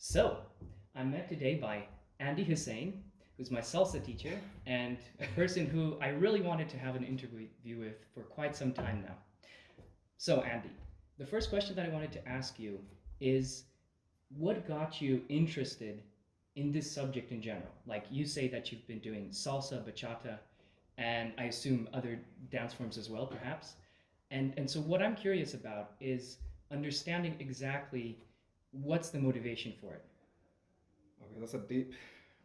So, I'm met today by Andi Huzain, who's my salsa teacher and a person who I really wanted to have an interview with for quite some time now. So, Andy, the first question that I wanted to ask you is what got you interested in this subject in general? Like you say that you've been doing salsa, bachata, and I assume other dance forms as well, perhaps. And so what I'm curious about is understanding exactly what's the motivation for it. Okay, that's a deep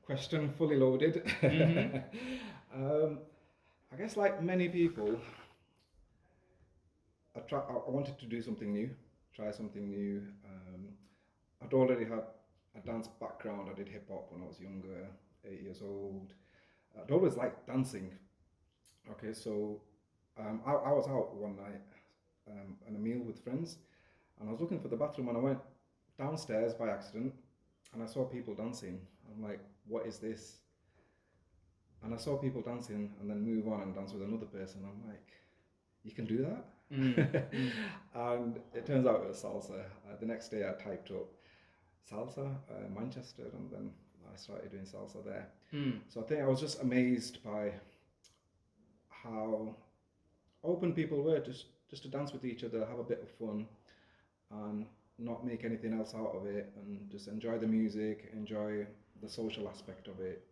question, fully loaded. Mm-hmm. um, I guess, like many people, I wanted to do something new, try something new. I'd already had a dance background. I did hip hop when I was younger, 8 years old. I'd always liked dancing. Okay, so I was out one night on a meal with friends, and I was looking for the bathroom, and I went downstairs by accident, and I saw people dancing. I'm like, what is this? And I saw people dancing and then move on and dance with another person. I'm like, you can do Mm, that? mm. And it turns out it was salsa. The next day I typed up salsa, Manchester, and then I started doing salsa there. Mm. So I think I was just amazed by how open people were just to dance with each other, have a bit of fun, and not make anything else out of it, and just enjoy the music, enjoy the social aspect of it.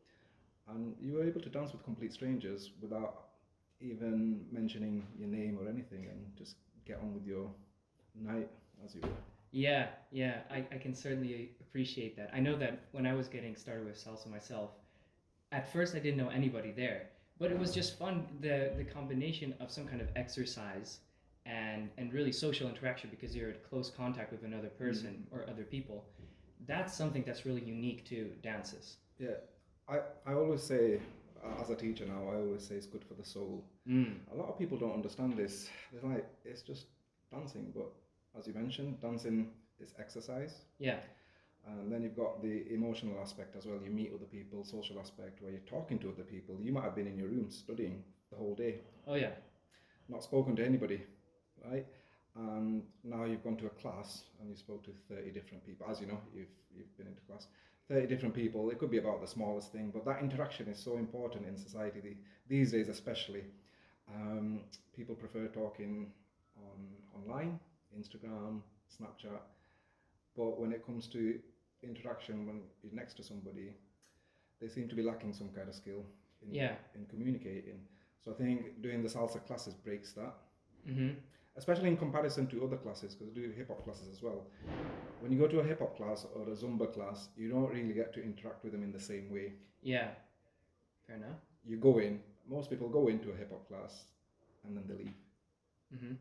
And you were able to dance with complete strangers without even mentioning your name or anything, and just get on with your night, as you were. Yeah, yeah, I can certainly appreciate that. I know that when I was getting started with salsa myself, at first I didn't know anybody there, but it was just fun the combination of some kind of exercise and really social interaction because you're in close contact with another person or other people. That's something that's really unique to dances. Yeah, I always say, as a teacher now, I always say it's good for the soul. Mm. A lot of people don't understand this. They're like, it's just dancing, but as you mentioned, dancing is exercise. Yeah. And then you've got the emotional aspect as well. You meet other people, social aspect, where you're talking to other people. You might have been in your room studying the whole day, Oh yeah. not spoken to anybody, right? And now you've gone to a class and you spoke to 30 different people. As you know, you've been into class. 30 different people. It could be about the smallest thing, but that interaction is so important in society these days, especially. Um, People prefer talking online, Instagram, Snapchat, but when it comes to interaction, when you're next to somebody, they seem to be lacking some kind of skill Yeah. in communicating. So I think doing the salsa classes breaks that, Mm-hmm. especially in comparison to other classes, because I do hip hop classes as well. When you go to a hip hop class or a Zumba class, you don't really get to interact with them in the same way. Yeah. Fair enough. You go in, most people go into a hip hop class and then they leave. Mm-hmm.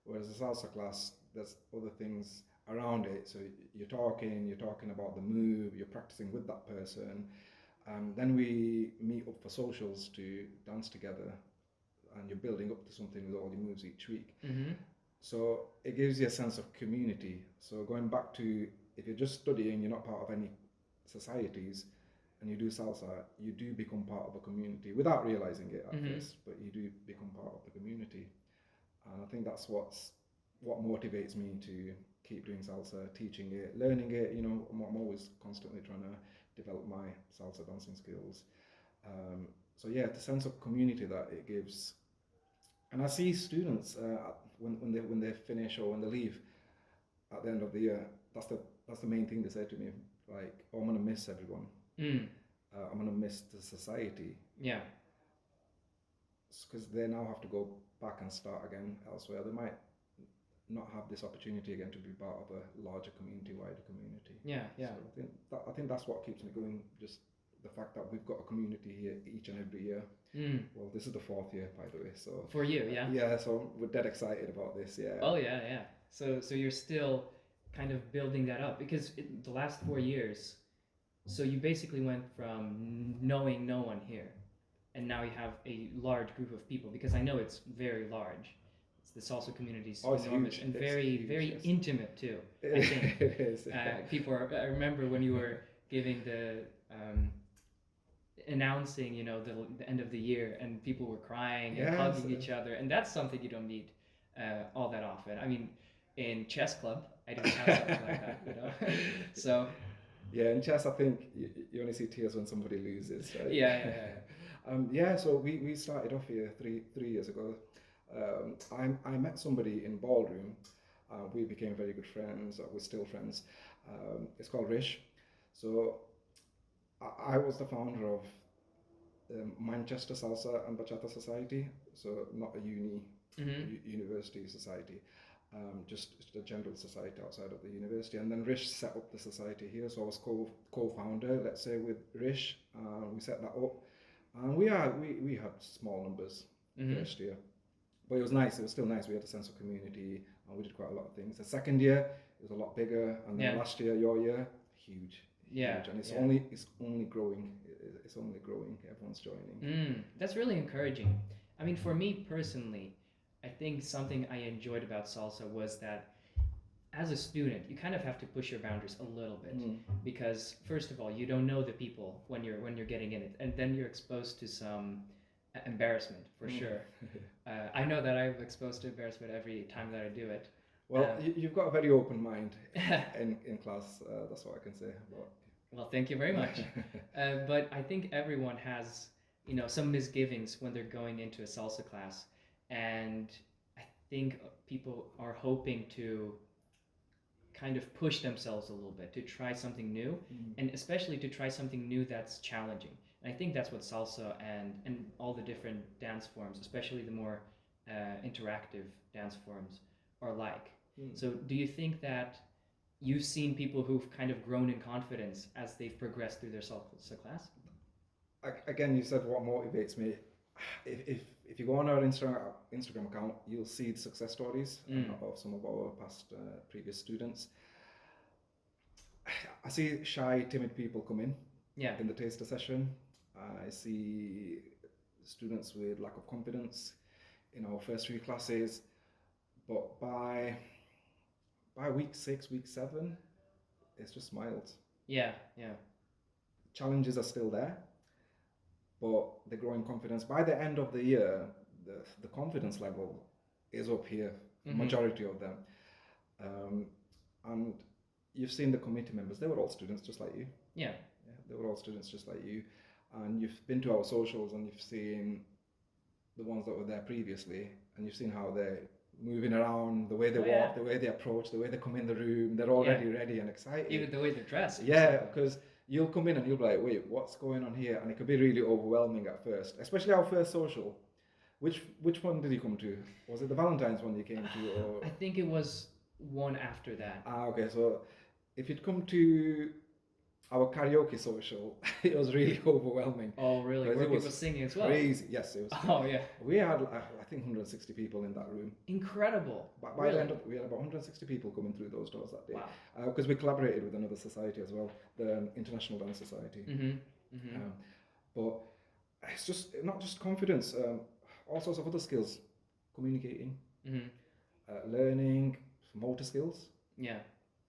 Whereas a salsa class, there's other things around it. So you're talking about the move, you're practicing with that person. Then we meet up for socials to dance together, and you're building up to something with all your moves each week. Mm-hmm. So it gives you a sense of community. So going back to, if you're just studying, you're not part of any societies, and you do salsa, you do become part of a community without realizing it at Mm-hmm. first, but you do become part of the community. And I think that's what motivates me to keep doing salsa, teaching it, learning it. I'm always constantly trying to develop my salsa dancing skills. So yeah, the sense of community that it gives, and I see students when they finish or when they leave at the end of the year. That's the main thing they say to me. Like, oh, I'm gonna miss everyone. Mm. I'm gonna miss the society Yeah. because they now have to go back and start again elsewhere. They might not have this opportunity again to be part of a larger community, wider community. Yeah. Yeah. So I think that's what keeps me going. Just the fact that we've got a community here each and every year. Mm. Well, this is the fourth year, by the way. So For you, yeah. yeah, so we're dead excited about this. Yeah. Oh yeah, yeah. So you're still kind of building that up because the last 4 years. So you basically went from knowing no one here, and now you have a large group of people because I know it's very large. It's the salsa community is Oh, it's enormous huge. and It's very huge. very Yes. intimate too. I think It is. people are. I remember when you were giving the announcing, the end of the year, and people were crying and Yes. hugging each other, and that's something you don't meet all that often. I mean, in chess club, I don't have something like that, so Yeah, in chess, I think you only see tears when somebody loses, right? Yeah. Yeah, so we started off here three years ago. I met somebody in ballroom. We became very good friends. We're still friends. It's called Rish. So I was the founder of Manchester Salsa and Bachata Society. So not a university society. Just a general society outside of the university. And then Rish set up the society here, so I was co-founder, let's say, with Rish. We set that up, and we had small numbers first year, but it was nice. It was still nice. We had a sense of community, and we did quite a lot of things. The second year it was a lot bigger, and then last year, your year, huge, and it's only growing. It's only growing. Everyone's joining. That's really encouraging. I mean, for me personally, I think something I enjoyed about salsa was that as a student, you kind of have to push your boundaries a little bit because first of all, you don't know the people when you're getting in it, and then you're exposed to some embarrassment for sure. I know that I'm exposed to embarrassment every time that I do it. Well, you've got a very open mind in class. That's what I can say. Well, thank you very much. But I think everyone has, some misgivings when they're going into a salsa class, and I think people are hoping to kind of push themselves a little bit to try something new, and especially to try something new that's challenging. And I think that's what salsa and all the different dance forms, especially the more interactive dance forms, are like. So do you think that you've seen people who've kind of grown in confidence as they've progressed through their salsa class? Again, you said what motivates me. If you go on our Instagram account, you'll see the success stories of some of our past previous students. I see shy, timid people come in the taster session. I see students with lack of confidence in our first few classes, but by week 6, week 7, it's just smiles. Yeah. Challenges are still there, but the growing confidence. By the end of the year, the confidence level is up here, majority of them. And you've seen the committee members, they were all students just like you. Yeah, they were all students just like you. And you've been to our socials and you've seen the ones that were there previously, and you've seen how they're moving around, the way they walk, the way they approach, the way they come in the room. They're already ready and excited. Even the way they're dressed. Yeah, because you'll come in and you'll be like, wait, what's going on here? And it could be really overwhelming at first, especially our first social. Which one did you come to? Was it the Valentine's one you came to? Or? I think it was one after that. Okay, so if you'd come to our karaoke social, it was really overwhelming. Oh, really? Were people singing as well? Crazy. Yes, it was. Oh, yeah. We had, I think, 160 people in that room. Incredible. But by the end of, we had about 160 people coming through those doors that day. Wow. Because we collaborated with another society as well, the International Dance Society. But it's just not just confidence, all sorts of other skills, communicating, learning, motor skills. Yeah,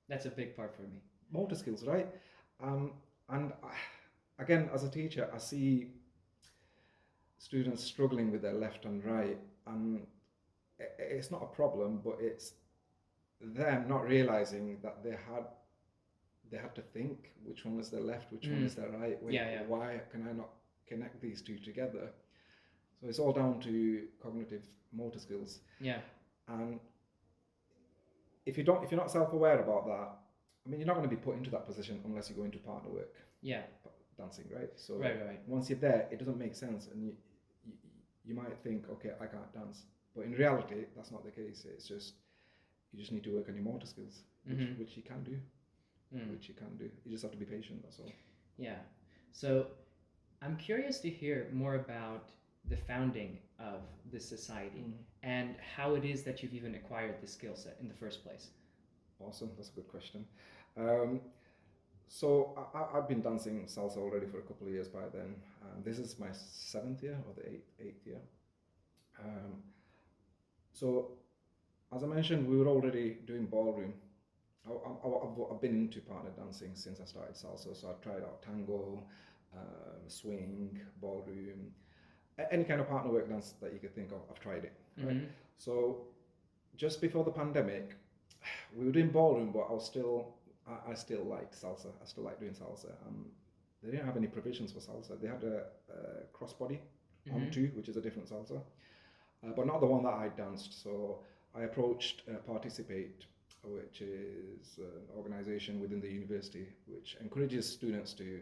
that's a big part for me. Motor skills, right? And again, as a teacher, I see students struggling with their left and right, and it's not a problem, but it's them not realizing that they had to think which one is their left, which one is their right. Why can I not connect these two together? So it's all down to cognitive motor skills. Yeah. And if you're not self-aware about that, I mean, you're not going to be put into that position unless you go into partner work. Yeah. Dancing, right? So right. Once you're there, it doesn't make sense, and you might think, okay, I can't dance, but in reality, that's not the case. It's just you just need to work on your motor skills, which you can do. You just have to be patient. That's all. Yeah. So I'm curious to hear more about the founding of this society and how it is that you've even acquired the skill set in the first place. Awesome, that's a good question. So I've been dancing salsa already for a couple of years by then. This is my 7th year or the eighth year. So as I mentioned, we were already doing ballroom. I've been into partner dancing since I started salsa, so I've tried out tango, swing, ballroom, any kind of partner work dance that you could think of, I've tried it. Right? So just before the pandemic, we were doing ballroom, but I was still I still liked salsa. I still like doing salsa. They didn't have any provisions for salsa. They had a crossbody on Mm-hmm. two, which is a different salsa, but not the one that I danced. So I approached Participate, which is an organization within the university which encourages students to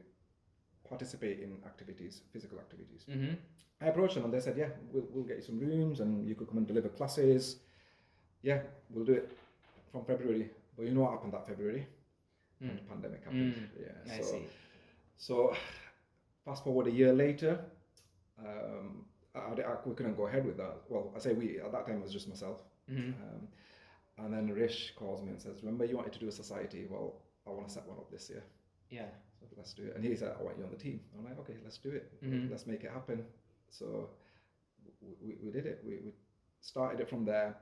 participate in activities, physical activities. Mm-hmm. I approached them and they said, yeah, we'll get you some rooms and you could come and deliver classes. Yeah, we'll do it from February. But you know what happened that February? When the pandemic happened. Yeah. I see. So fast forward a year later, we couldn't go ahead with that. Well, I say we, at that time it was just myself. Mm-hmm. And then Rish calls me and says, remember you wanted to do a society? Well, I want to set one up this year. Yeah. So let's do it. And he said, I want you on the team. I'm like, okay, let's do it. Mm-hmm. Let's make it happen. So we did it. We started it from there.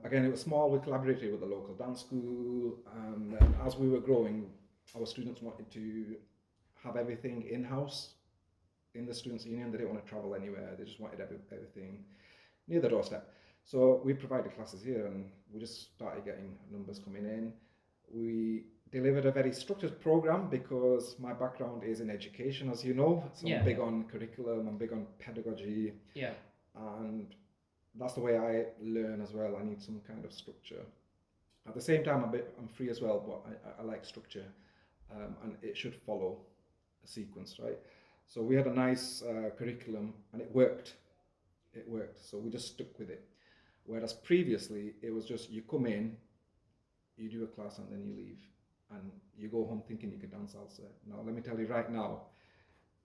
Again, it was small. We collaborated with the local dance school. And then as we were growing, our students wanted to have everything in-house in the Students' Union. They didn't want to travel anywhere. They just wanted everything near the doorstep. So we provided classes here and we just started getting numbers coming in. We delivered a very structured program because my background is in education, as you know. So I'm big on curriculum, I'm big on pedagogy. Yeah. And that's the way I learn as well. I need some kind of structure. At the same time, I'm free as well, but I like structure. And it should follow a sequence, right? So we had a nice curriculum and it worked. It worked. So we just stuck with it. Whereas previously, it was just you come in, you do a class and then you leave. And you go home thinking you can dance salsa. Now, let me tell you right now,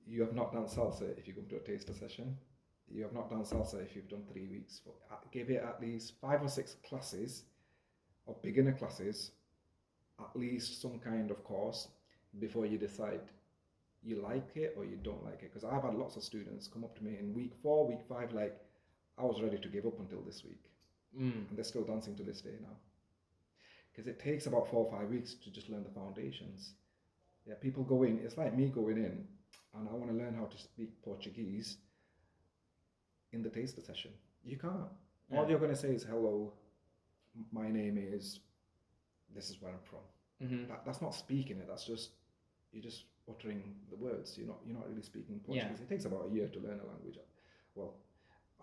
you have not done salsa if you come to a taster session. You have not done salsa if you've done 3 weeks. Give it at least 5 or 6 classes, or beginner classes, at least some kind of course, before you decide you like it or you don't like it. Because I've had lots of students come up to me in week 4, week 5, like, I was ready to give up until this week. And they're still dancing to this day now. Because it takes about 4 or 5 weeks to just learn the foundations. Yeah, people go in, it's like me going in, and I want to learn how to speak Portuguese in the taster session. You can't. All you're going to say is, hello, my name is, this is where I'm from. Mm-hmm. That's not speaking it, that's just, you're just uttering the words. You're not really speaking Portuguese. It takes about a year to learn a language. Well,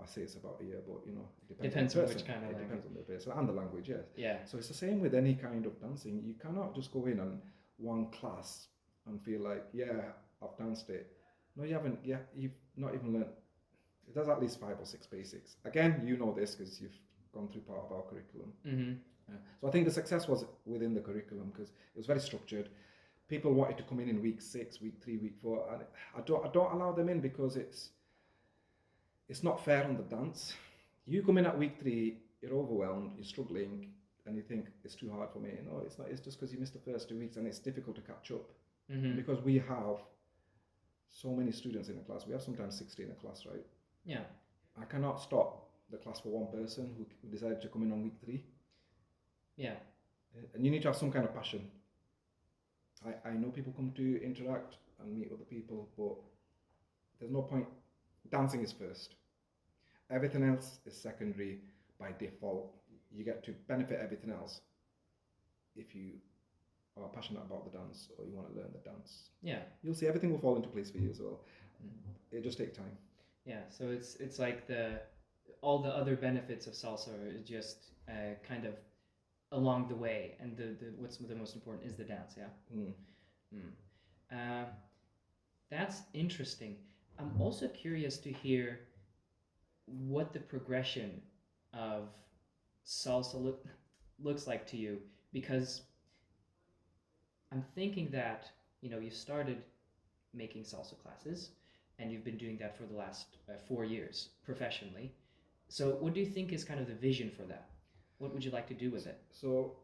I say it's about a year, but you know, it depends on the person. Which kind of language. Depends on the person and the language, yes. Yeah. So it's the same with any kind of dancing. You cannot just go in on one class and feel like, yeah, I've danced it. No, you haven't. Yeah, you've not even learned. There's at least 5 or 6 basics. Again, you know this because you've gone through part of our curriculum. Mm-hmm. So I think the success was within the curriculum because it was very structured. People wanted to come in week 6, week 3, week 4, and I don't allow them in because it's not fair on the dance. You come in at week 3, you're overwhelmed, you're struggling, and you think it's too hard for me. No, it's not. It's just because you missed the first 2 weeks and it's difficult to catch up. Mm-hmm. Because we have so many students in a class. We have sometimes 60 in a class, right? Yeah. I cannot stop the class for one person who decided to come in on week 3. Yeah. And you need to have some kind of passion. I know people come to interact and meet other people, but there's no point. Dancing is first. Everything else is secondary by default. You get to benefit everything else if you are passionate about the dance or you want to learn the dance. Yeah. You'll see everything will fall into place for you as well. It just takes time. Yeah. So it's like all the other benefits of salsa are just kind of along the way, and the what's the most important is the dance. Yeah. That's interesting. I'm also curious to hear what the progression of salsa looks like to you, because I'm thinking that you started making salsa classes and you've been doing that for the last 4 years professionally. So what do you think is kind of the vision for that? What would you like to do with it? So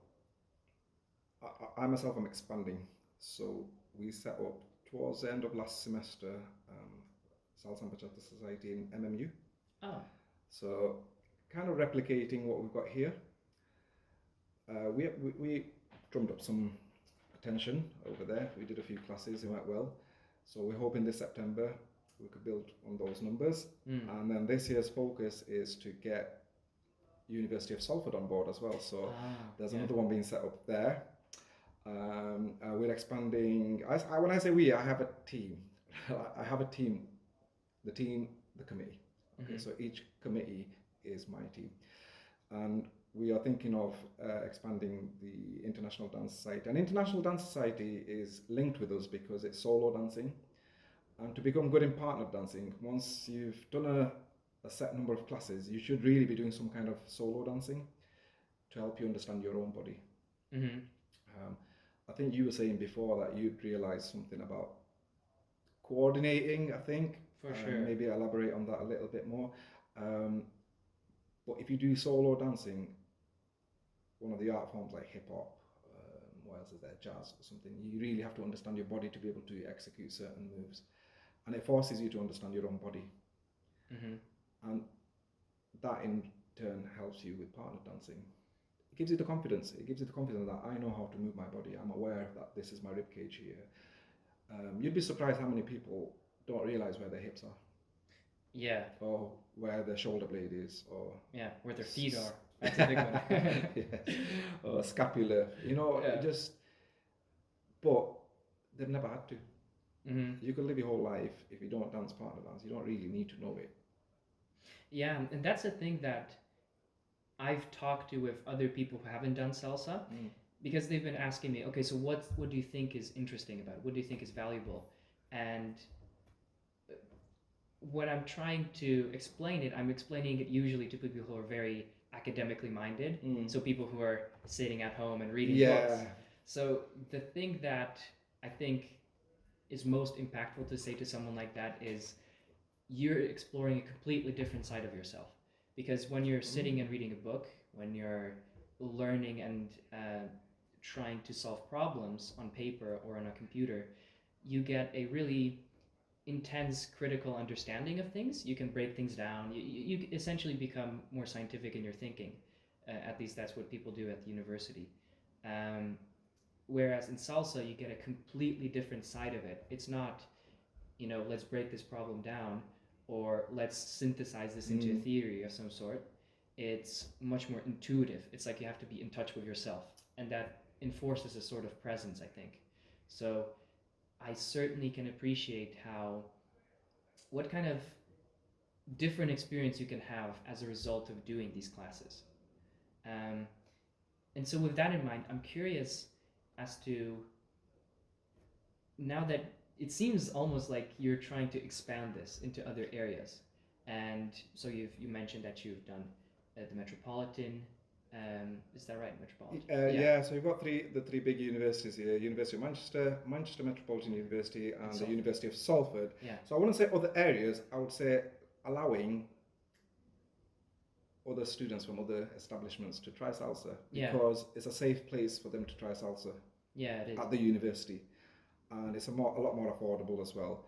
I myself am expanding. So we set up towards the end of last semester Salsa and Bachata Society in MMU. Oh. So kind of replicating what we've got here. We drummed up some attention over there. We did a few classes, it went well. So we're hoping this September we could build on those numbers. And then this year's focus is to get University of Salford on board as well. So there's another one being set up there. We're expanding. When I say we, I have a team. I have a team. The team, the committee. Okay, Mhm. so each committee is my team, and we are thinking of expanding the International Dance Society. And International Dance Society is linked with us because it's solo dancing. And to become good in partner dancing, once you've done a set number of classes, you should really be doing some kind of solo dancing to help you understand your own body. Mhm. Um, I think you were saying before that you'd realised something about coordinating, I think. For sure. Maybe elaborate on that a little bit more. Um, but if you do solo dancing, one of the art forms like hip hop, what else is there, jazz or something, you really have to understand your body to be able to execute certain moves. And it forces you to understand your own body. Mhm. And that in turn helps you with partner dancing. It gives you the confidence. It gives you the confidence that I know how to move my body. I'm aware that this is my rib cage here. You'd be surprised how many people don't realize where their hips are, Yeah. or where their shoulder blade is, or Yeah. Where their feet are. That's a big one. yes, or scapula. You know, Yeah. just. But they've never had to. Mhm. You could live your whole life if you don't dance partner dance. You don't really need to know it. Yeah, and that's a thing that I've talked to with other people who haven't done salsa, Mm. because they've been asking me, okay, so what do you think is interesting about it? What do you think is valuable? And when I'm trying to explain it, I'm explaining it usually to people who are very academically minded, Mm. so people who are sitting at home and reading books. Yeah. So the thing that I think is most impactful to say to someone like that is you're exploring a completely different side of yourself. Because when you're sitting and reading a book, when you're learning and trying to solve problems on paper or on a computer, you get a really intense critical understanding of things. You can break things down. You essentially become more scientific in your thinking. At least that's what people do at the university. Um, whereas in salsa, you get a completely different side of it. It's not, let's break this problem down or let's synthesize this into a theory of some sort. It's much more intuitive. It's like you have to be in touch with yourself, and that enforces a sort of presence, I think. So I certainly can appreciate what kind of different experience you can have as a result of doing these classes. Um, and so, with that in mind, I'm curious as to now that it seems almost like you're trying to expand this into other areas. And so you mentioned that you've done the Metropolitan. Is that right, Metropolitan? Yeah, so you've got the three big universities here: University of Manchester, Manchester Metropolitan University, and the University of Salford. Yeah. So I wouldn't say other areas. I would say allowing other students from other establishments to try salsa because it's a safe place for them to try salsa. Yeah, it is. At the university, and it's a lot more affordable as well.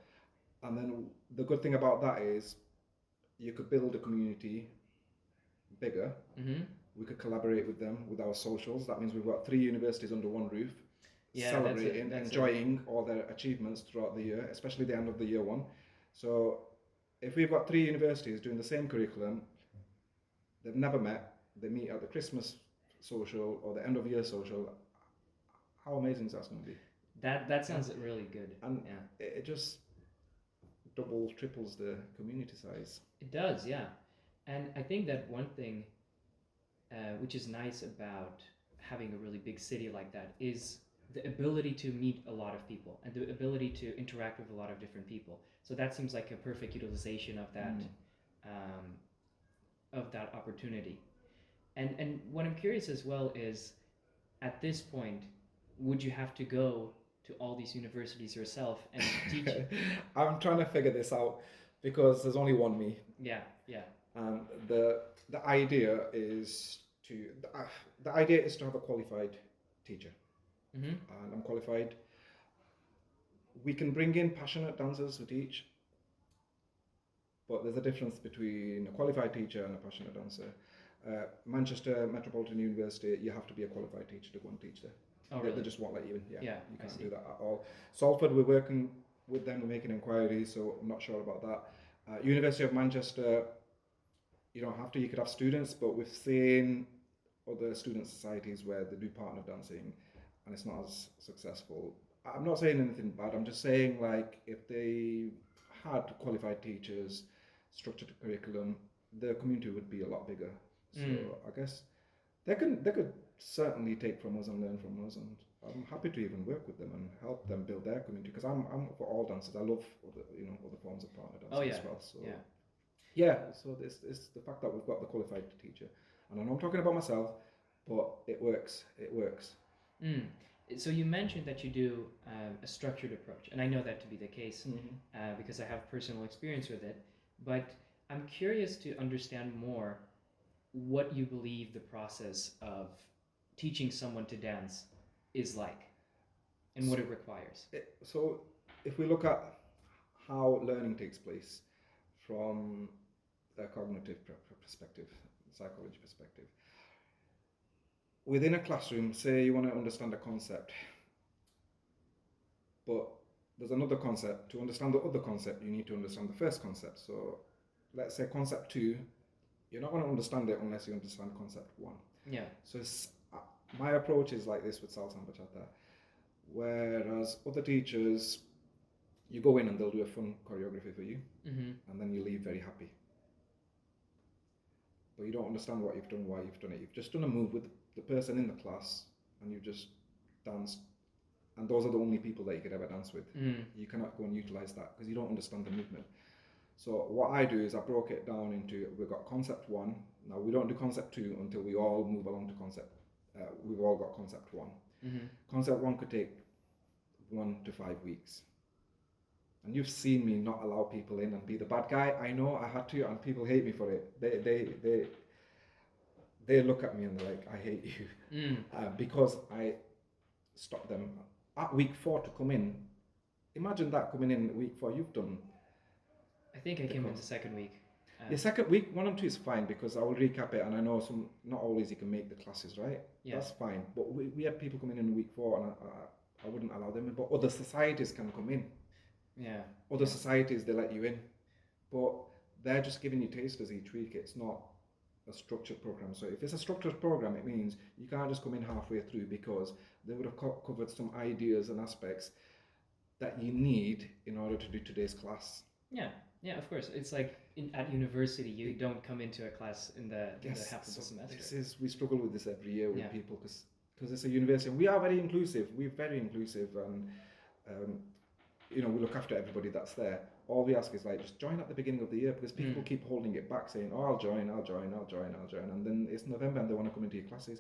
And then the good thing about that is you could build a community bigger. Mm-hmm. We could collaborate with them with our socials. That means we've got 3 universities under one roof, celebrating, enjoying all their achievements throughout the year, especially the end of the year one. So if we've got 3 universities doing the same curriculum, they've never met, they meet at the Christmas social or the end of year social, how amazing is that going to be? That sounds really good. And it just doubles, triples the community size. It does, yeah. And I think that one thing which is nice about having a really big city like that is the ability to meet a lot of people and the ability to interact with a lot of different people. So that seems like a perfect utilization of that opportunity. And what I'm curious as well is, at this point, would you have to go to all these universities yourself and teach? I'm trying to figure this out because there's only one me. Yeah. And the idea is to have a qualified teacher. Mm-hmm. And I'm qualified. We can bring in passionate dancers to teach, but there's a difference between a qualified teacher and a passionate dancer. Manchester Metropolitan University, you have to be a qualified teacher to go and teach there. Oh, really? They just won't let you in. Yeah, you I can't see. do that at all. Salford, we're working with them, we're making inquiries, so I'm not sure about that. University of Manchester, you don't have to, you could have students, but we've seen other student societies where they do partner dancing and it's not as successful. I'm not saying anything bad. I'm just saying, like, if they had qualified teachers, structured curriculum, the community would be a lot bigger. So I guess they could certainly take from us and learn from us, and I'm happy to even work with them and help them build their community, because I'm for all dances. I love other forms of partner dancing Oh yeah. as well. So Yeah. yeah, so it's the fact that we've got the qualified teacher, and I know I'm talking about myself, but it works. It works. Mm. So you mentioned that you do a structured approach, and I know that to be the case because I have personal experience with it. But I'm curious to understand more what you believe the process of teaching someone to dance is like, and what it requires. So if we look at how learning takes place from a cognitive perspective, psychology perspective, within a classroom, say you want to understand a concept, but there's another concept. To understand the other concept, you need to understand the first concept. So let's say concept 2, you're not going to understand it unless you understand concept 1. Yeah. So my approach is like this with salsa and bachata, whereas other teachers, you go in and they'll do a fun choreography for you, and then you leave very happy. But you don't understand what you've done, why you've done it. You've just done a move with the person in the class, and you've just danced, and those are the only people that you could ever dance with. You cannot go and utilize that because you don't understand the movement. So what I do is I broke it down into, we've got concept 1. Now we don't do concept 2 until we all move along to concept. We've all got concept 1. Concept 1 could take 1 to 5 weeks. And you've seen me not allow people in and be the bad guy. I know I had to, and people hate me for it. They look at me and they're like, I hate you. Because I stopped them at week 4 to come in. Imagine that, coming in week 4, you've done. I think I came in the second week. The second week, 1 and 2 is fine, because I will recap it, and I know not always you can make the classes, right? Yeah. That's fine. But we had people coming in week 4, and I wouldn't allow them in. But other societies can come in. Yeah. Other societies, they let you in. But they're just giving you tasters each week. It's not a structured program. So if it's a structured program, it means you can't just come in halfway through, because they would have covered some ideas and aspects that you need in order to do today's class. Yeah, of course. It's like at university, you don't come into a class in the half of the semester. We struggle with this every year with people, because it's a university, and we are very inclusive. We're very inclusive, and we look after everybody that's there. All we ask is, like, just join at the beginning of the year, because people keep holding it back, saying, oh, I'll join, and then it's November and they want to come into your classes.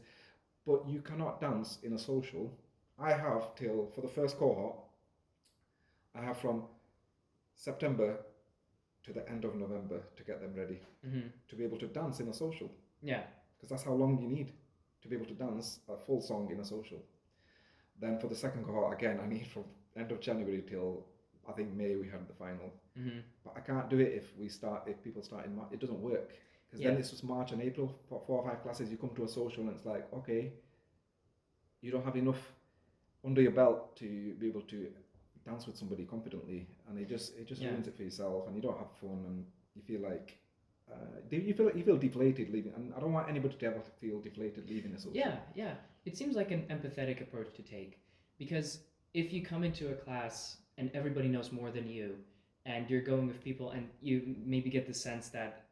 But you cannot dance in a social. I have for the first cohort, I have from September to the end of November to get them ready to be able to dance in a social. Yeah. Because that's how long you need to be able to dance a full song in a social. Then for the second cohort, again, I need from end of January till I think May we had the final. But I can't do it if people start in March. It doesn't work, because then it's just March and April for 4 or 5 classes. You come to a social and it's like, okay, you don't have enough under your belt to be able to dance with somebody confidently, and it just ruins it for yourself, and you don't have fun, and you feel like you feel deflated leaving. And I don't want anybody to ever feel deflated leaving a social. Yeah. It seems like an empathetic approach to take, because if you come into a class and everybody knows more than you, and you're going with people, and you maybe get the sense that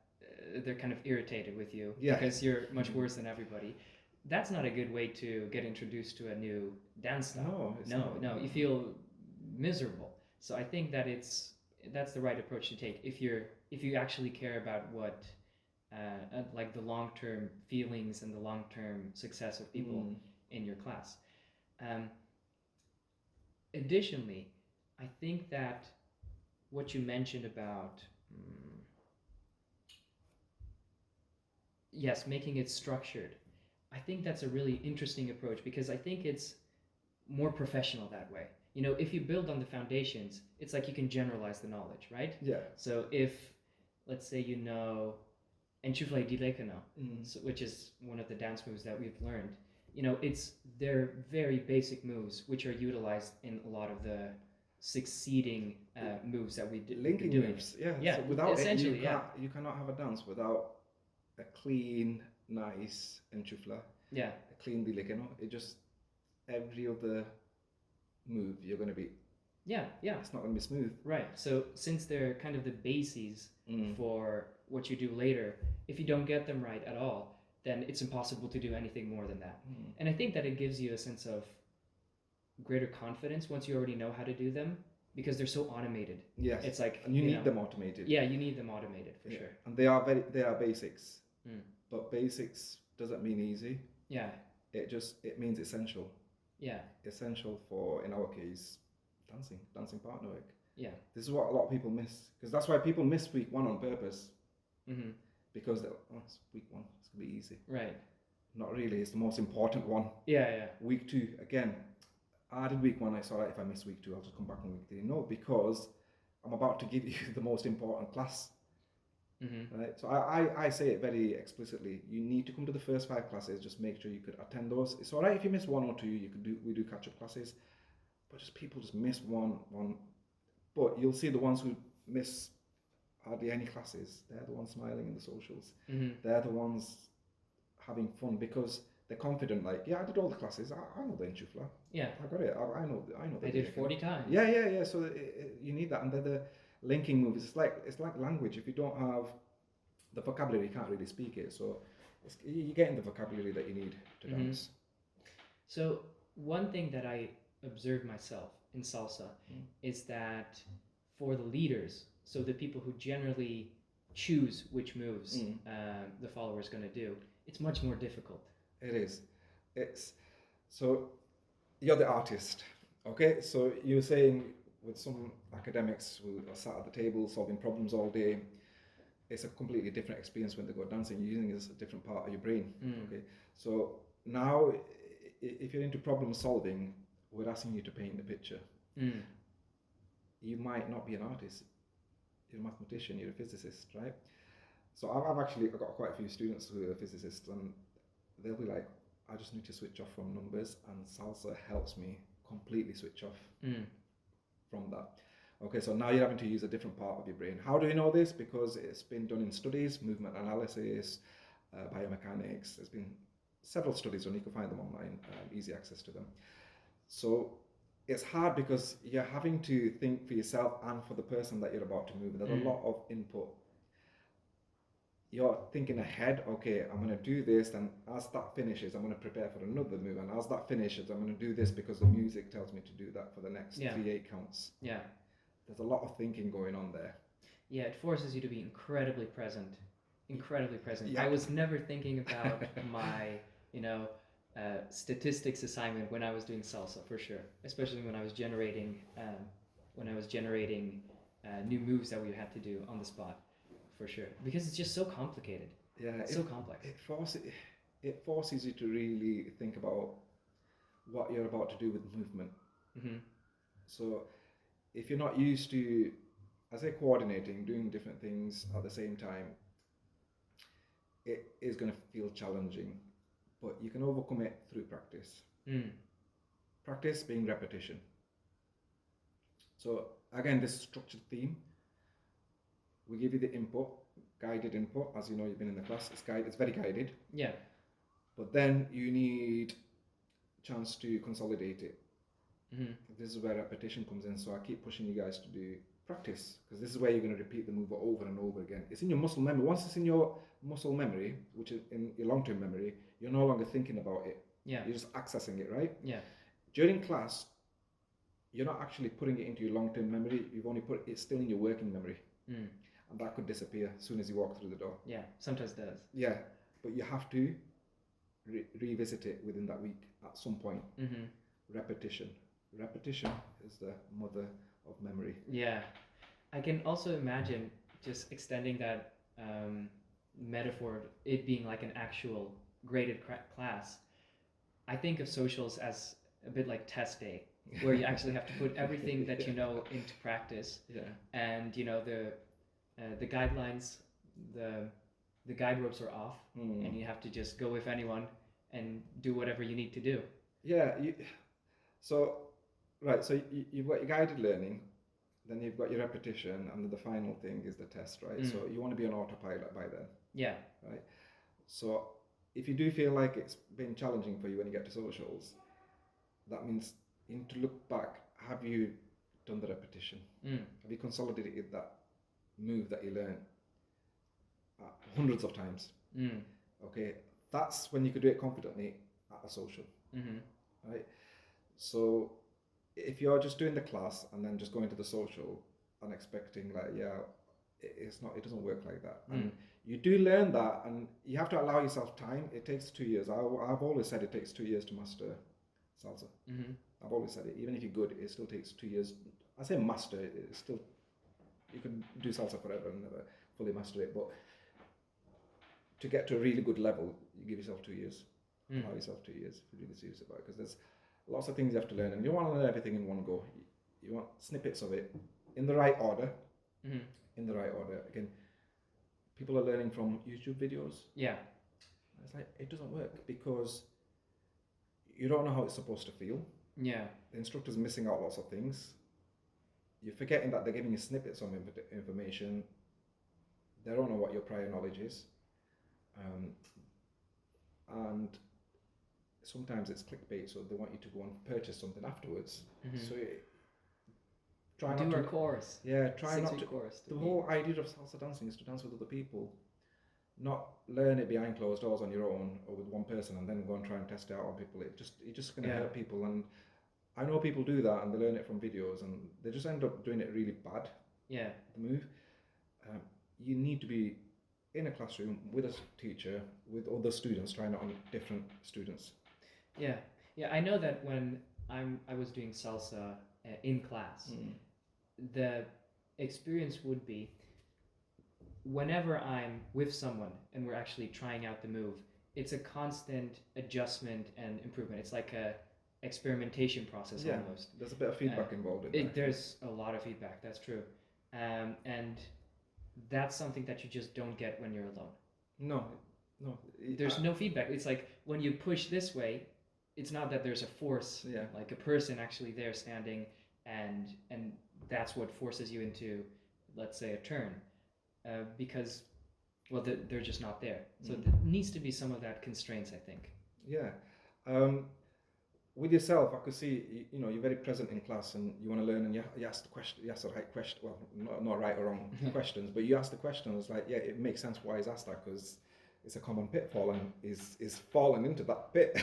they're kind of irritated with you because you're much worse than everybody, that's not a good way to get introduced to a new dance style. No, you feel miserable. So I think that that's the right approach to take if you actually care about what like the long-term feelings and the long-term success of people in your class. Additionally, I think that what you mentioned about making it structured, I think that's a really interesting approach, because I think it's more professional that way. If you build on the foundations, it's like you can generalize the knowledge, right? Yeah. So if, let's say, enchufle di lekano, which is one of the dance moves that we've learned, they're very basic moves which are utilized in a lot of the succeeding moves that we did. Linking moves, So without essentially, you cannot have a dance without a clean, nice enchufla. Yeah. A clean di lekano. It just every other move you're going to be. Yeah, yeah. It's not going to be smooth. Right. So since they're kind of the bases for what you do later, if you don't get them right at all, then it's impossible to do anything more than that. And I think that it gives you a sense of greater confidence once you already know how to do them, because they're so automated. Yes. It's like, and you need them automated. Yeah, you need them automated for sure. And they are basics. But basics doesn't mean easy. Yeah. It means essential. Yeah. Essential for, in our case, dancing partner work. Yeah. This is what a lot of people miss, because that's why people miss week 1 on purpose. Because it's week 1, it's gonna be easy. Right. Not really. It's the most important one. Yeah, yeah. Week 2 again. I did week 1. I saw that if I miss week 2, I'll just come back on week 3. No, because I'm about to give you the most important class. Right. So I say it very explicitly. You need to come to the first 5 classes. Just make sure you could attend those. It's all right if you miss 1 or 2. We do catch up classes, but people just miss one. But you'll see the ones who miss hardly any classes. They're the ones smiling in the socials. They're the ones having fun because they're confident. Like, yeah, I did all the classes. I know the enchufla. Yeah, I got it. I know. I did 40 times. Yeah. So you need that, and the linking moves. It's like language. If you don't have the vocabulary, you can't really speak it. So you're getting the vocabulary that you need to dance. So one thing that I observe myself in salsa is that for the leaders, so the people who generally choose which moves the follower is going to do, it's much more difficult. It is. So you're the artist, okay? So you're saying with some academics who are sat at the table solving problems all day, it's a completely different experience when they go dancing. You're using it as a different part of your brain, okay? So now, if you're into problem solving, we're asking you to paint the picture. You might not be an artist. You're a mathematician, you're a physicist, right? So I've got quite a few students who are physicists, and they'll be like, I just need to switch off from numbers, and salsa helps me completely switch off from that. Okay, so now you're having to use a different part of your brain. How do you know this? Because it's been done in studies, movement analysis, biomechanics. There's been several studies, and you can find them online, easy access to them. So it's hard because you're having to think for yourself and for the person that you're about to move. There's a lot of input. You're thinking ahead, okay, I'm going to do this, and as that finishes, I'm going to prepare for another move, and as that finishes, I'm going to do this because the music tells me to do that for the next 3/8 counts. Yeah. There's a lot of thinking going on there. Yeah, it forces you to be incredibly present. Yeah. I was never thinking about my, statistics assignment when I was doing salsa, for sure. Especially when I was generating, new moves that we had to do on the spot, for sure. Because it's just so complicated. Yeah, it's so complex. It forces you to really think about what you're about to do with movement. So if you're not used to, I say, coordinating, doing different things at the same time, it is going to feel challenging, but you can overcome it through practice. Practice being repetition. So again, this structured theme, we give you the input, guided input. As you know, you've been in the class, it's very guided. Yeah. But then you need a chance to consolidate it. This is where repetition comes in. So I keep pushing you guys to do practice, because this is where you're going to repeat the move over and over again. It's in your muscle memory. Once it's in your muscle memory, which is in your long-term memory, you're no longer thinking about it. Yeah. You're just accessing it, right? Yeah. During class, you're not actually putting it into your long-term memory. You've only put it still in your working memory. And that could disappear as soon as you walk through the door. Yeah, sometimes it does. Yeah, but you have to revisit it within that week at some point. Repetition is the mother of memory. Yeah, I can also imagine just extending that metaphor, it being like an actual graded class. I think of socials as a bit like test day, where you actually have to put everything that you know into practice. Yeah. And the guidelines, the guide ropes are off, and you have to just go with anyone and do whatever you need to do. Yeah. So you've got your guided learning, then you've got your repetition, and then the final thing is the test, right? So you want to be on autopilot by then. Yeah. Right. So if you do feel like it's been challenging for you when you get to socials, that means you need to look back. Have you done the repetition? Have you consolidated that move that you learned hundreds of times? Okay, that's when you could do it confidently at a social, right? So if you're just doing the class and then just going to the social and expecting like, it doesn't work like that. And you do learn that, and you have to allow yourself time. It takes 2 years. I've always said it takes 2 years to master salsa. I've always said it. Even if you're good, it still takes 2 years. I say master, it's still, you can do salsa forever and never fully master it, but to get to a really good level, you give yourself 2 years. Allow yourself 2 years if you're really serious about it, because there's lots of things you have to learn, and you don't want to learn everything in one go. You want snippets of it in the right order. In the right order. Again, people are learning from YouTube videos. Yeah. It's like, it doesn't work because you don't know how it's supposed to feel. Yeah. The instructor's missing out lots of things. You're forgetting that they're giving you snippets of information. They don't know what your prior knowledge is. And sometimes it's clickbait, so they want you to go and purchase something afterwards. So try not to. Do a course. Yeah, try not to. Course The whole idea of salsa dancing is to dance with other people, not learn it behind closed doors on your own or with one person and then go and try and test it out on people. You're just going to hurt people, and I know people do that and they learn it from videos and they just end up doing it really bad. Yeah. The move. You need to be in a classroom with a teacher, with other students, trying it on different students. Yeah. I know that when I was doing salsa in class, the experience would be whenever I'm with someone and we're actually trying out the move, it's a constant adjustment and improvement. It's like a experimentation process almost. There's a bit of feedback involved in that. There's a lot of feedback, that's true. And that's something that you just don't get when you're alone. No. There's no feedback. It's like when you push this way, it's not that there's a force, like a person actually there standing, and that's what forces you into, let's say, a turn, because, well, they're just not there. So there needs to be some of that constraints, I think. Yeah. With yourself, I could see, you're very present in class and you want to learn, and you ask the question, you ask the right question, well, not right or wrong questions, but you ask the questions like, it makes sense why he's asked that, because it's a common pitfall and is falling into that pit.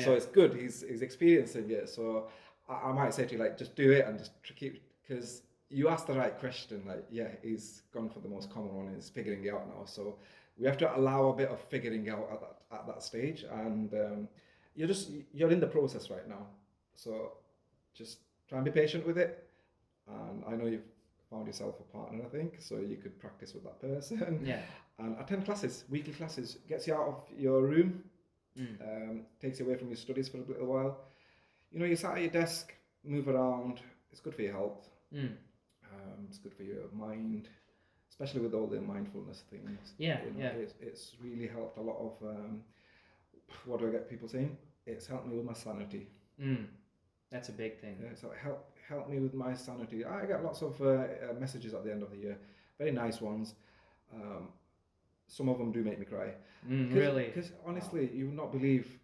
So it's good, he's experiencing it. So I might say to you, like, just do it and just keep, because you asked the right question, like, he's gone for the most common one and he's figuring it out now. So we have to allow a bit of figuring out at that stage, and you're in the process right now, so just try and be patient with it. And I know you've found yourself a partner, I think, so you could practice with that person. And attend classes, weekly classes, gets you out of your room, takes you away from your studies for a little while. You sat at your desk, move around. It's good for your health. It's good for your mind, especially with all the mindfulness things. It's really helped a lot of. What do I get people saying? It's helped me with my sanity. That's a big thing. So it helped me with my sanity. I get lots of messages at the end of the year, very nice ones. Some of them do make me cry. Really? Because honestly, you would not believe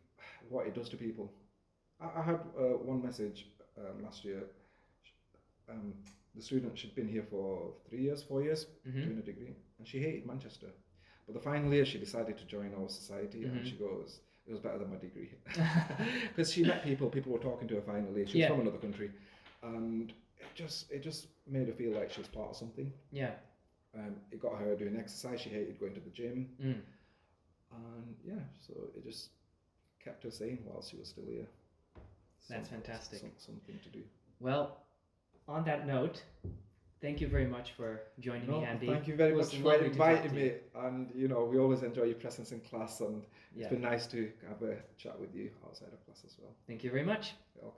what it does to people. I had one message last year. The student, she'd been here for 3 years, 4 years, doing a degree, and she hated Manchester. But the final year, she decided to join our society, and she goes, it was better than my degree. Because she met people were talking to her finally. She was from another country, and it just made her feel like she was part of something. It got her doing exercise. She hated going to the gym, and so it just kept her sane while she was still here. That's fantastic. Something to do. Well, on that note, thank you very much for joining me, Andy. Thank you very much for inviting me. And we always enjoy your presence in class, and it's been nice to have a chat with you outside of class as well. Thank you very much.